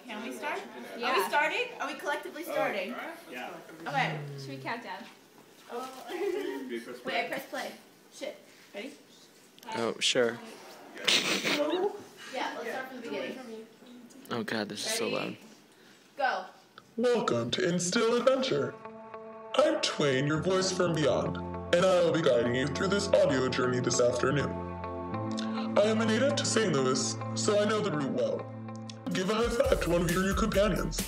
Can we start? Yeah. Are we starting? Are we collectively starting? Yeah. Okay. Should we count down? Oh. Wait, I pressed play. Shit. Ready? Oh, sure. Yeah, let's start from the beginning. Oh god, this is so loud. Go. Welcome to Instill Adventure. I'm Twain, your voice from beyond, and I will be guiding you through this audio journey this afternoon. I am a native to St. Louis, so I know the route well. Give a high five to one of your new companions.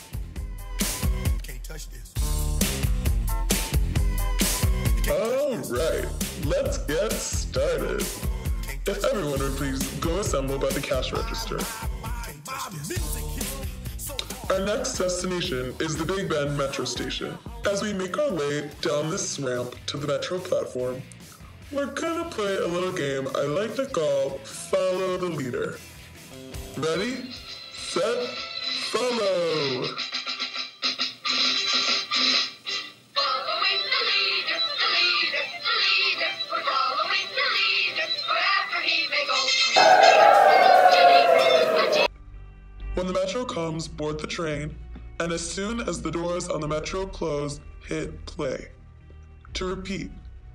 Can't touch this. Alright, let's get started. If everyone would please go assemble by the cash register. Our next destination is the Big Bend Metro Station. As we make our way down this ramp to the metro platform, we're gonna play a little game I like to call Follow the Leader. Ready, set, follow! Following the leader, we're following the leader, wherever he may go. When the metro comes, board the train, and as soon as the doors on the metro close, hit play. To repeat,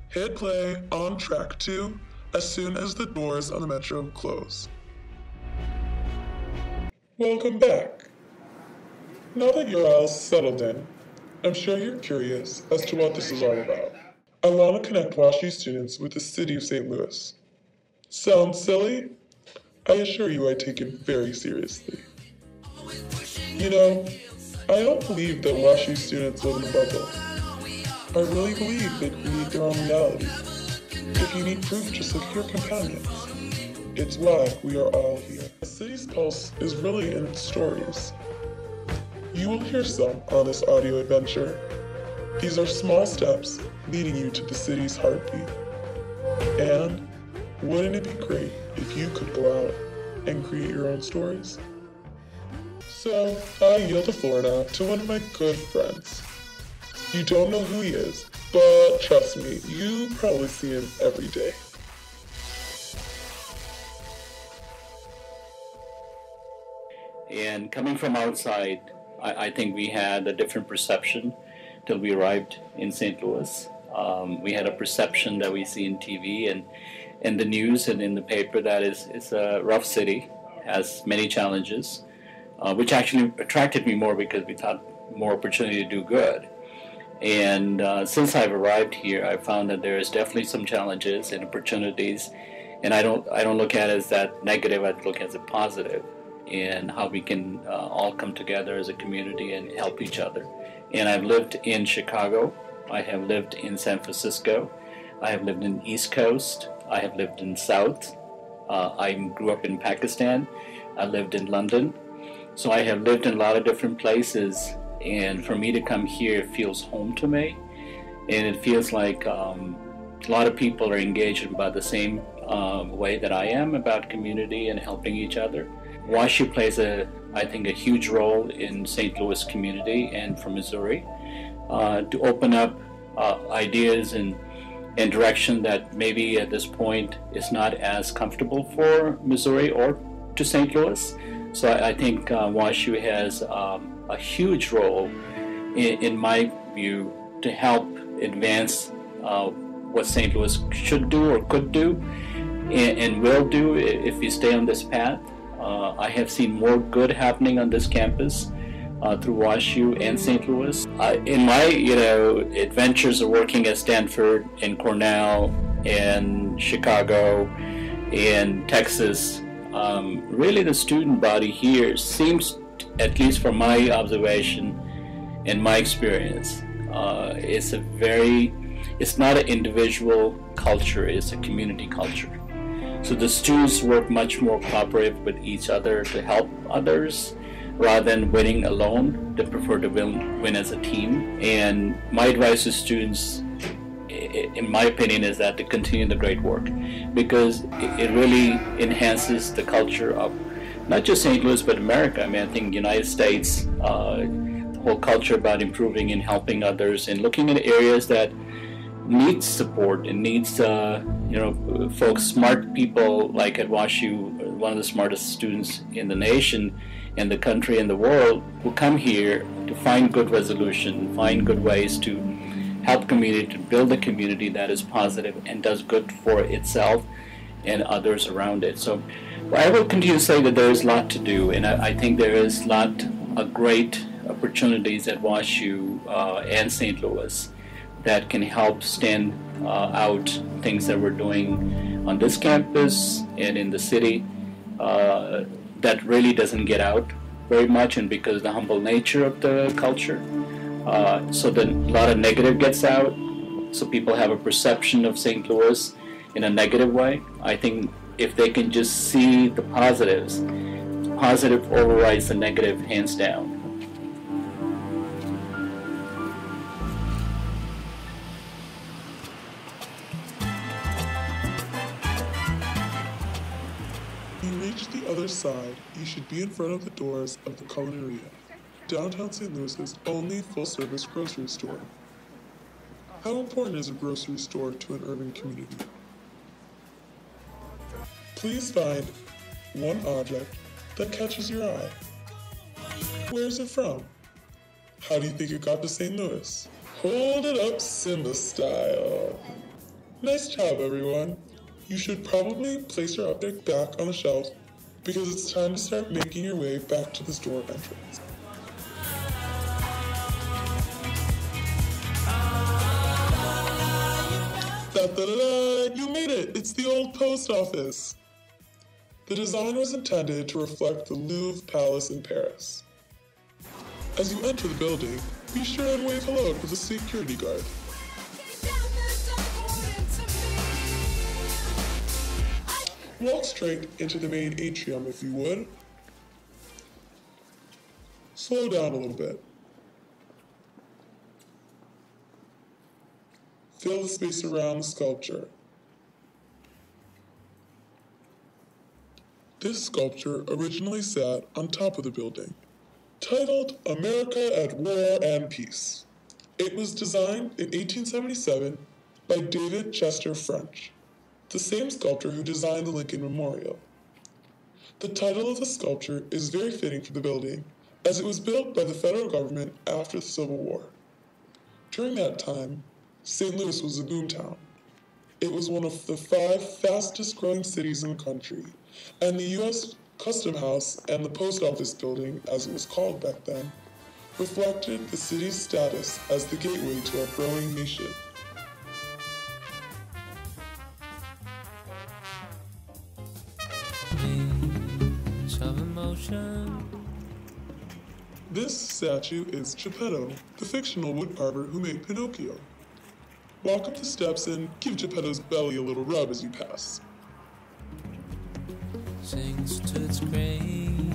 hit play on track 2 as soon as the doors on the metro close. Welcome back. Now that you're all settled in, I'm sure you're curious as to what this is all about. I want to connect WashU students with the city of St. Louis. Sounds silly? I assure you I take it very seriously. You know, I don't believe that WashU students live in a bubble. I really believe they create their own reality. If you need proof, just look at your companions. It's why we are all here. The city's pulse is really in its stories. You will hear some on this audio adventure. These are small steps leading you to the city's heartbeat. And wouldn't it be great if you could go out and create your own stories? So, I yield the floor now to one of my good friends. You don't know who he is, but trust me, you probably see him every day. And coming from outside, I think we had a different perception till we arrived in St. Louis. We had a perception that we see in TV and in the news and in the paper that it's a rough city, has many challenges. Which actually attracted me more because we thought more opportunity to do good. And since I've arrived here, I found that there is definitely some challenges and opportunities, and I don't look at it as that negative. I look at it as a positive, and how we can all come together as a community and help each other. And I've lived in Chicago, I have lived in San Francisco, I have lived in East Coast, I have lived in South. I grew up in Pakistan. I lived in London. So I have lived in a lot of different places, and for me to come here, it feels home to me, and it feels like a lot of people are engaged about the same way that I am about community and helping each other. WashU plays I think a huge role in St. Louis community and for Missouri to open up ideas and direction that maybe at this point is not as comfortable for Missouri or to St. Louis. So I think WashU has a huge role, in my view, to help advance what St.Louis should do or could do and will do if we stay on this path. I have seen more good happening on this campus through WashU and St. Louis. In my adventures of working at Stanford and Cornell and Chicago and Texas, really the student body here seems, at least from my observation and my experience, it's not an individual culture, it's a community culture. So the students work much more cooperative with each other to help others rather than winning alone. They prefer to win as a team. And my advice to students, in my opinion, is that to continue the great work, because it really enhances the culture of not just St. Louis but America. I mean, I think United States, the whole culture about improving and helping others and looking at areas that needs support and needs folks, smart people like at WashU, one of the smartest students in the nation, in the country and the world who come here to find good resolution, find good ways to help community, to build a community that is positive and does good for itself and others around it. So I will continue to say that there is a lot to do, and I think there is a lot of great opportunities at WashU and St. Louis that can help stand out things that we're doing on this campus and in the city that really doesn't get out very much, and because of the humble nature of the culture, so then a lot of negative gets out, so people have a perception of St. Louis in a negative way. I think if they can just see the positives, positive overrides the negative hands down. When you reach the other side, you should be in front of the doors of the Culinaria, downtown St. Louis's only full-service grocery store. How important is a grocery store to an urban community? Please find one object that catches your eye. Where is it from? How do you think it got to St. Louis? Hold it up Simba style. Nice job, everyone. You should probably place your object back on the shelf because it's time to start making your way back to the store entrance. Da-da-da-da! You made it! It's the old post office! The design was intended to reflect the Louvre Palace in Paris. As you enter the building, be sure and wave hello to the security guard. Walk straight into the main atrium if you would. Slow down a little bit. Fill the space around the sculpture. This sculpture originally sat on top of the building, titled America at War and Peace. It was designed in 1877 by David Chester French, the same sculptor who designed the Lincoln Memorial. The title of the sculpture is very fitting for the building, as it was built by the federal government after the Civil War. During that time, St. Louis was a boomtown. It was one of the 5 fastest growing cities in the country, and the U.S. Custom House and the Post Office Building, as it was called back then, reflected the city's status as the gateway to our growing nation. This statue is Geppetto, the fictional woodcarver who made Pinocchio. Walk up the steps and give Geppetto's belly a little rub as you pass. Sings to its grave.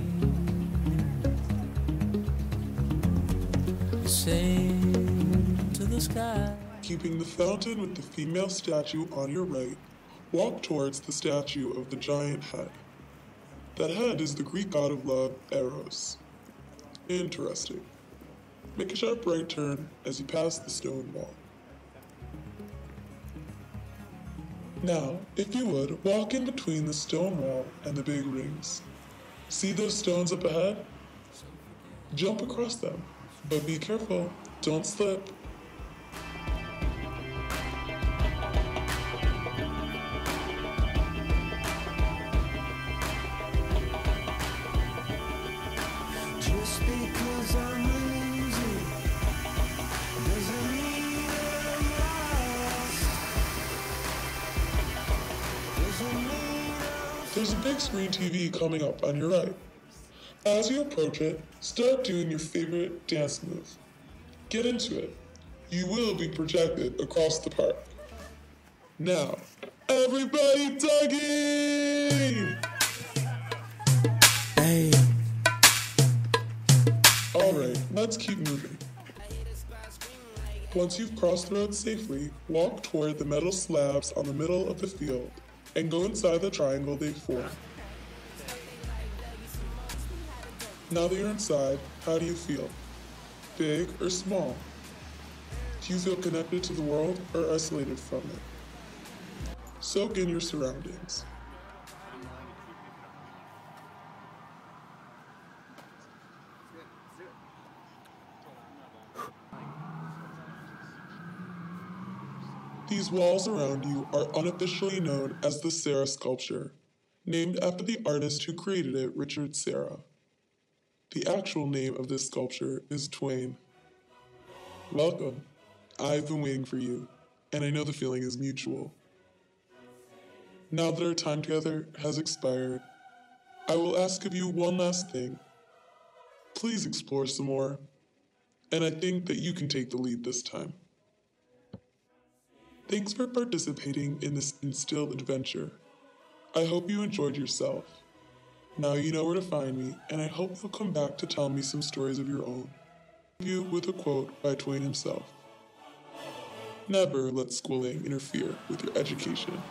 Sing to the sky. Keeping the fountain with the female statue on your right, walk towards the statue of the giant head. That head is the Greek god of love, Eros. Interesting. Make a sharp right turn as you pass the stone wall. Now, if you would, walk in between the stone wall and the big rings. See those stones up ahead? Jump across them, but be careful, don't slip. Just because I'm losing doesn't mean I'm lost. Doesn't mean I'm... There's a big screen TV coming up on your right. As you approach it, start doing your favorite dance move. Get into it. You will be projected across the park. Now, everybody tugging! Hey. Alright, let's keep moving. Once you've crossed the road safely, walk toward the metal slabs on the middle of the field and go inside the triangle they form. Now that you're inside, how do you feel? Big or small? Do you feel connected to the world or isolated from it? Soak in your surroundings. These walls around you are unofficially known as the Serra sculpture, named after the artist who created it, Richard Serra. The actual name of this sculpture is Twain. Welcome. I've been waiting for you, and I know the feeling is mutual. Now that our time together has expired, I will ask of you one last thing. Please explore some more, and I think that you can take the lead this time. Thanks for participating in this Instill Adventure. I hope you enjoyed yourself. Now you know where to find me, and I hope you'll come back to tell me some stories of your own. I'll leave you with a quote by Twain himself. Never let schooling interfere with your education.